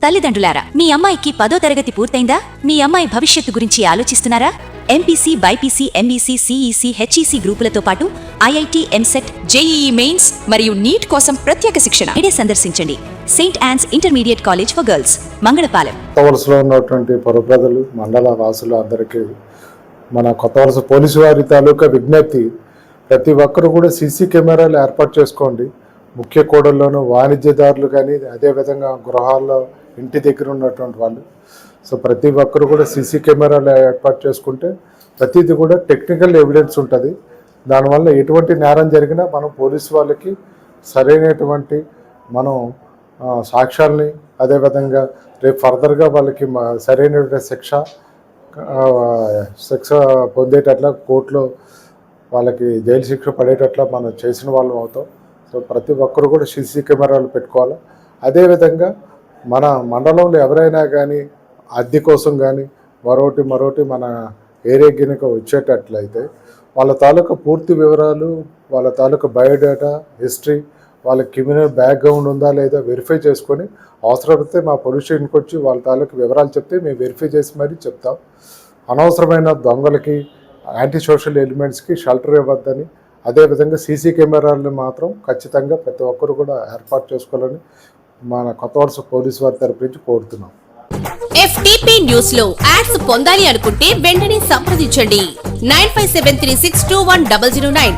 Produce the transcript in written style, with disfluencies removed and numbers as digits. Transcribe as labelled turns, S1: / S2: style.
S1: తల్లిదండ్రులారా, మీ అమ్మాయికి 10వ తరగతి పూర్తయిందా? మీ అమ్మాయి భవిష్యత్తు గురించి ఆలోచిస్తున్నారా? MPC, BiPC, MEC, CEC, HEC గ్రూపులతో పాటు ఐఐటీ, ఎంసెట్, జేఈఈ మెయిన్స్ మరియు నీట్ కోసం ప్రత్యేక శిక్షణ ఇడే సందర్శించండి. Saint Ann's intermediate college for girls, Mangalapalem.
S2: కొత్తవలసలో ఉన్నటువంటి పౌరప్రజలు, మండల వాసులు అందరికీ మన కొత్తవలస పోలీసు వారి తాలూకా విజ్ఞప్తి, ప్రతి ఒక్కరు కూడా సీసీ కెమెరాలు ఏర్పాటు చేసుకోండి. ముఖ్య కూడల్లోనూ వాణిజ్యదారులు కానీ, అదేవిధంగా గృహాల్లో ఇంటి దగ్గర ఉన్నటువంటి వాళ్ళు. సో ప్రతి ఒక్కరు కూడా సీసీ కెమెరాలు ఏర్పాటు చేసుకుంటే ప్రతిదీ కూడా టెక్నికల్ ఎవిడెన్స్ ఉంటుంది. దానివల్ల ఎటువంటి నేరం జరిగినా మనం పోలీసు వాళ్ళకి సరైనటువంటి మనం సాక్ష్యాల్ని, అదేవిధంగా రేపు ఫర్దర్గా వాళ్ళకి సరైనటువంటి శిక్ష పొందేటట్లా కోర్టులో వాళ్ళకి జైలు శిక్ష పడేటట్లా మనం చేసిన వాళ్ళం అవుతాం. సో ప్రతి ఒక్కరు కూడా సీసీ కెమెరాలు పెట్టుకోవాలి. అదేవిధంగా మన మండలంలో ఎవరైనా కానీ అద్దె కోసం కానీ మరోటి మన ఏరియా గినక వచ్చేటట్లయితే వాళ్ళ తాలూకా పూర్తి వివరాలు, వాళ్ళ తాలూకా బయోడేటా, హిస్టరీ, వాళ్ళ క్రిమినల్ బ్యాక్గ్రౌండ్ ఉందా లేదా వెరిఫై చేసుకొని అవసరమైతే మా పోలీస్ స్టేషన్కి వచ్చి వాళ్ళ తాలూకా వివరాలు చెప్తే మేము వెరిఫై చేసి మరీ చెప్తాం. అనవసరమైన దొంగలకి, యాంటీ సోషల్ ఎలిమెంట్స్కి షెల్టర్ ఇవ్వద్దని, అదేవిధంగా సీసీ కెమెరాలను మాత్రం ఖచ్చితంగా ప్రతి ఒక్కరు కూడా ఏర్పాటు చేసుకోవాలని మన కొత్తవలస పోలీసు వారి తరపు నుంచి కోరుతున్నాం.
S3: FTP న్యూస్ లో యాడ్స్ పొందాలి అనుకుంటే వెంటనే సంప్రదించండి 9573621009.